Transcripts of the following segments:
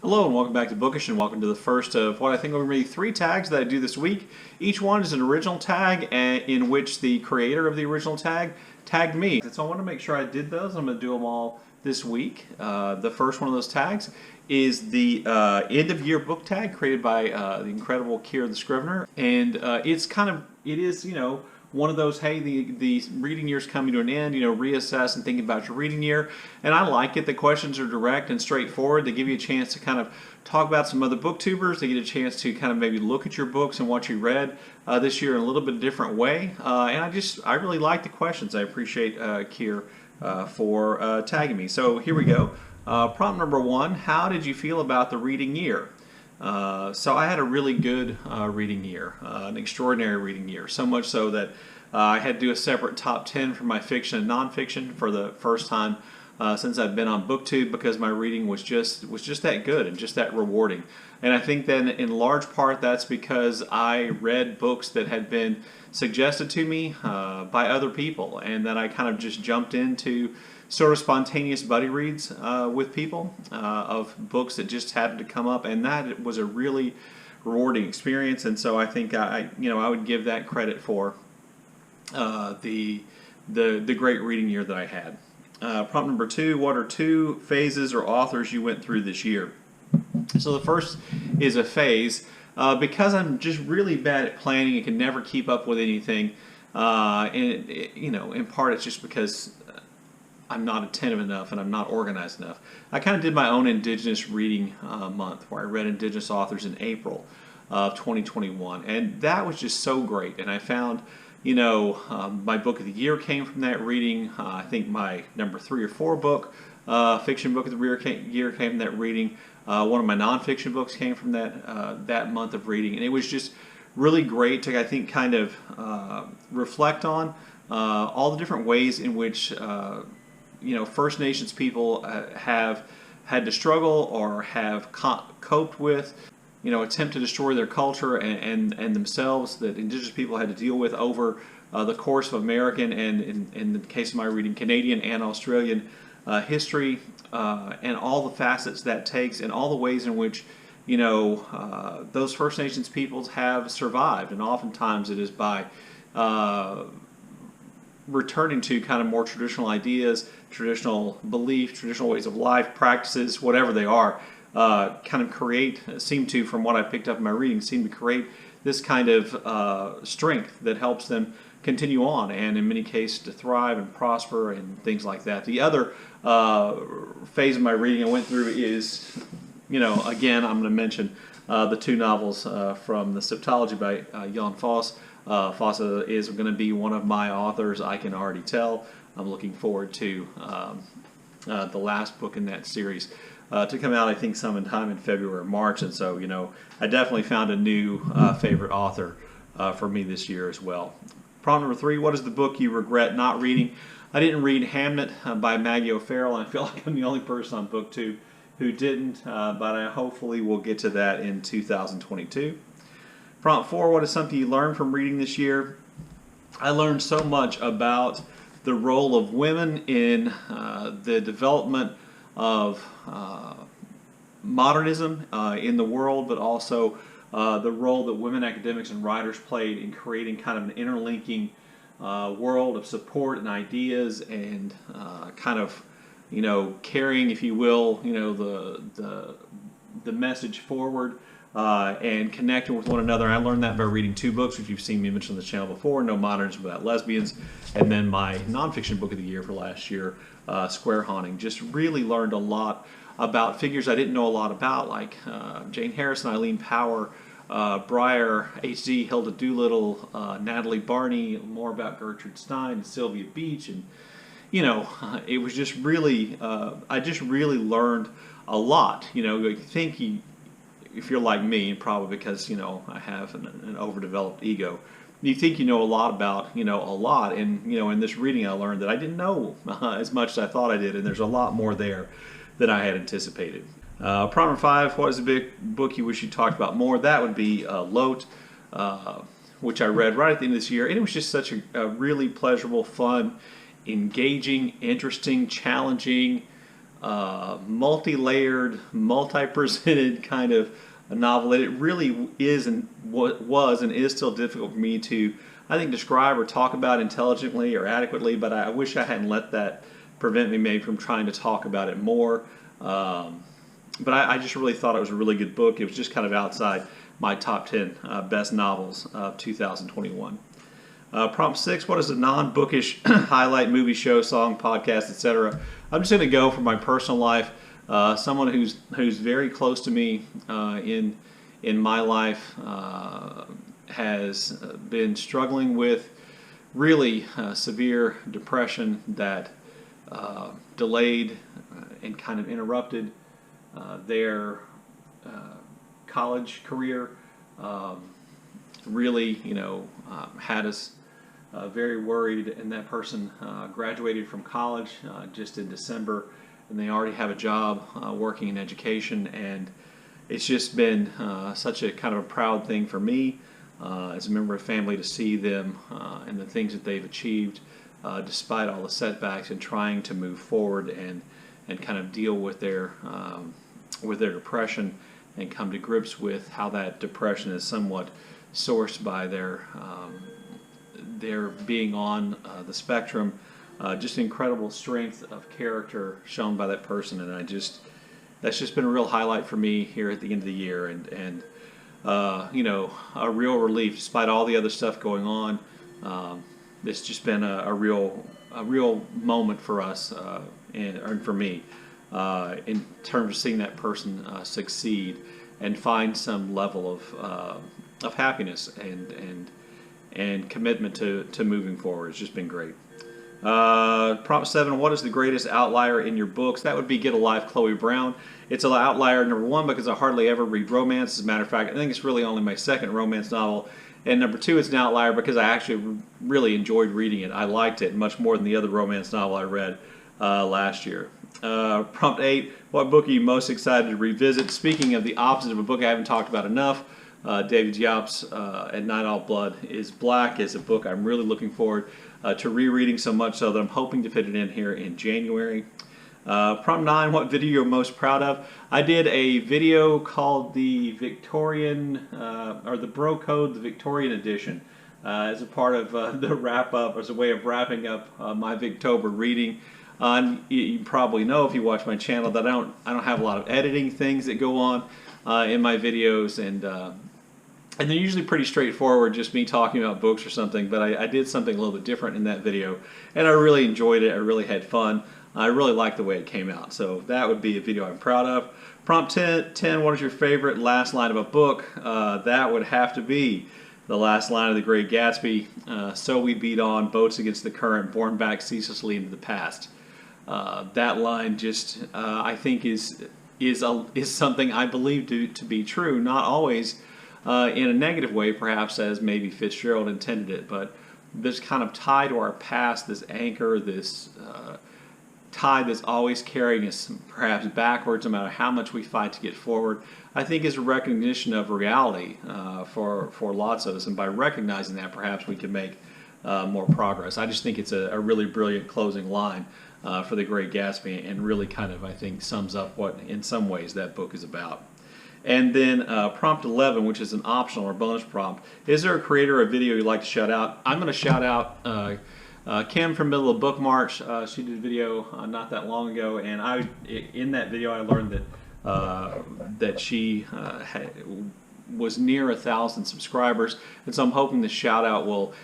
Hello and welcome back to Bookish, and welcome to the first of what I think are going to be 3 tags that I do this week. Each one is an original tag in which the creator of the original tag tagged me. So I want to make sure I did those. I'm going to do them all this week. The first one of those tags is the end of year book tag created by the incredible Kier the Scrivener, and it is one of those, hey, the reading year's coming to an end, reassess and think about your reading year. And I like it. The questions are direct and straightforward. They give you a chance to kind of talk about some other booktubers. They get a chance to kind of maybe look at your books and what you read this year in a little bit different way. And I really like the questions. I appreciate Kier for tagging me. So here we go. Prompt number 1, how did you feel about the reading year? So I had a really good reading year, an extraordinary reading year, so much so that I had to do a separate top 10 for my fiction and nonfiction for the first time since I've been on BookTube, because my reading was just that good and just that rewarding. And I think that in large part that's because I read books that had been suggested to me by other people, and that I kind of just jumped into sort of spontaneous buddy reads with people of books that just happened to come up, and that was a really rewarding experience. And so I think I would give that credit for the great reading year that I had. Prompt number 2, what are 2 phases or authors you went through this year? So the first is a phase. Because I'm just really bad at planning and can never keep up with anything, and in part it's just because I'm not attentive enough and I'm not organized enough. I kind of did my own Indigenous reading month, where I read Indigenous authors in April of 2021, and that was just so great. And I found, my book of the year came from that reading. I think my number 3 or 4 book, fiction book of the year came from that reading. One of my nonfiction books came from that month of reading, and it was just really great to, I think, kind of reflect on all the different ways in which First Nations people have had to struggle or have coped with, attempt to destroy their culture and themselves, that Indigenous people had to deal with over the course of American and, in the case of my reading, Canadian and Australian history, and all the facets that takes, and all the ways in which those First Nations peoples have survived. And oftentimes it is by returning to kind of more traditional ideas, traditional beliefs, traditional ways of life, practices, whatever they are, seem to, from what I picked up in my reading, seem to create this kind of strength that helps them continue on, and in many cases to thrive and prosper and things like that. The other phase of my reading I went through is, again, I'm going to mention the 2 novels from the Septology by Jan Vos. Vos is going to be one of my authors, I can already tell. I'm looking forward to the last book in that series to come out, I think, sometime in February or March. And so, I definitely found a new favorite author for me this year as well. Prompt number 3, what is the book you regret not reading? I didn't read Hamnet by Maggie O'Farrell, and I feel like I'm the only person on BookTube who didn't, but I hopefully will get to that in 2022. Prompt 4, what is something you learned from reading this year? I learned so much about the role of women in the development of modernism in the world, but also the role that women academics and writers played in creating kind of an interlinking world of support and ideas, and carrying, if you will, the message forward and connecting with one another. I learned that by reading 2 books, which you've seen me mention on the channel before: No Modernism Without Lesbians, and then my nonfiction book of the year for last year, Square Haunting. Just really learned a lot about figures I didn't know a lot about, like Jane Harrison, Eileen Power, Breyer, H.D., Hilda Doolittle, Natalie Barney, more about Gertrude Stein, Sylvia Beach, and it was just really, I just really learned a lot. If you're like me, and probably because I have an overdeveloped ego, you think you know a lot about a lot, and in this reading I learned that I didn't know as much as I thought I did, and there's a lot more there than I had anticipated. Prompt number 5, what is the big book you wish you talked about more? That would be Lote, which I read right at the end of this year, and it was just such a really pleasurable, fun, engaging, interesting, challenging, multi-layered, multi-presented kind of a novel that it really is and was and is still difficult for me to, I think, describe or talk about intelligently or adequately, but I wish I hadn't let that prevent me maybe from trying to talk about it more. But I just really thought it was a really good book. It was just kind of outside my top 10 best novels of 2021. Prompt 6, what is a non-bookish highlight movie, show, song, podcast, etc.? I'm just going to go for my personal life. Someone who's very close to me in my life has been struggling with really severe depression that delayed and kind of interrupted their college career. Really, had us very worried, and that person graduated from college just in December, and they already have a job working in education, and it's just been such a kind of a proud thing for me as a member of family to see them and the things that they've achieved despite all the setbacks and trying to move forward and kind of deal with their depression and come to grips with how that depression is somewhat sourced by their being on the spectrum. Just incredible strength of character shown by that person, and that's just been a real highlight for me here at the end of the year, and a real relief despite all the other stuff going on. It's just been a real moment for us and for me in terms of seeing that person succeed and find some level of happiness and commitment to moving forward. It's just been great. Prompt 7, what is the greatest outlier in your books? That would be Get a Life, Chloe Brown. It's an outlier, number 1, because I hardly ever read romance. As a matter of fact, I think it's really only my second romance novel. And number 2, it's an outlier because I actually really enjoyed reading it. I liked it much more than the other romance novel I read last year. Prompt 8, what book are you most excited to revisit? Speaking of the opposite of a book I haven't talked about enough, David Diop's At Night All Blood is Black is a book I'm really looking forward to rereading, so much so that I'm hoping to fit it in here in January. Prompt 9, what video you're most proud of? I did a video called the Victorian, or the Bro Code, the Victorian edition, as a part of the wrap-up, as a way of wrapping up my Victober reading. You probably know if you watch my channel that I don't have a lot of editing things that go on in my videos, and they're usually pretty straightforward, just me talking about books or something, but I did something a little bit different in that video, and I really enjoyed it. I really had fun. I really liked the way it came out, so that would be a video I'm proud of. Prompt 10, what is your favorite last line of a book? That would have to be the last line of The Great Gatsby. So we beat on, boats against the current, borne back ceaselessly into the past. That line just, I think, is something I believe to be true, not always in a negative way, perhaps, as maybe Fitzgerald intended it, but this kind of tie to our past, this anchor, this tide that's always carrying us perhaps backwards no matter how much we fight to get forward, I think is a recognition of reality for lots of us, and by recognizing that, perhaps we can make more progress. I just think it's a really brilliant closing line for The Great Gatsby, and really kind of, I think, sums up what in some ways that book is about. And then prompt 11, which is an optional or bonus prompt, is there a creator or a video you'd like to shout out? I'm going to shout out Kim from Middle of Bookmarks. She did a video not that long ago, and in that video I learned that she was near 1,000 subscribers, and so I'm hoping the shout out will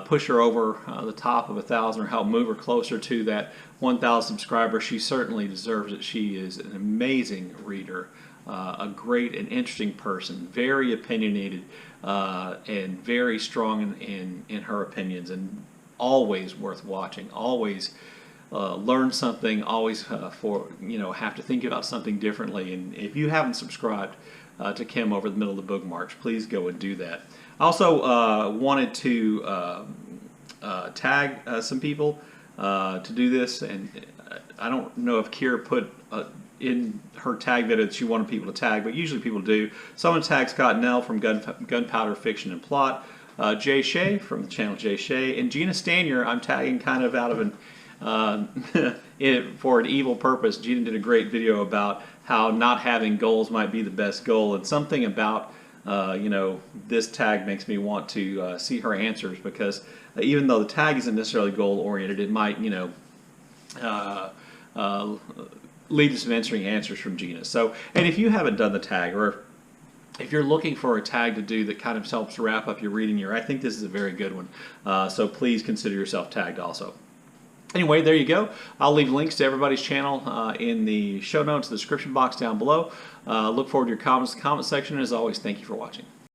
push her over the top of 1,000 or help move her closer to that 1,000 subscribers. She certainly deserves it. She is an amazing reader, a great and interesting person, very opinionated, and very strong in her opinions, and always worth watching. Always learn something. Always have to think about something differently. And if you haven't subscribed to Kim over the Middle of the Bookmarks, please go and do that. I also wanted to tag some people to do this, and I don't know if Kira put in her tag video that she wanted people to tag, but usually people do. Someone tagged Scott Nell from Gunpowder Fiction and Plot, Jay Shea from the channel Jay Shea, and Gina Stanier I'm tagging kind of out of for an evil purpose. Gina did a great video about how not having goals might be the best goal, and something about this tag makes me want to see her answers, because even though the tag isn't necessarily goal oriented, it might lead to some interesting answers from Gina. So, and if you haven't done the tag, or if you're looking for a tag to do that kind of helps wrap up your reading year, I think this is a very good one. So please consider yourself tagged also. Anyway, there you go. I'll leave links to everybody's channel in the show notes, the description box down below. Look forward to your comments in the comment section. And as always, thank you for watching.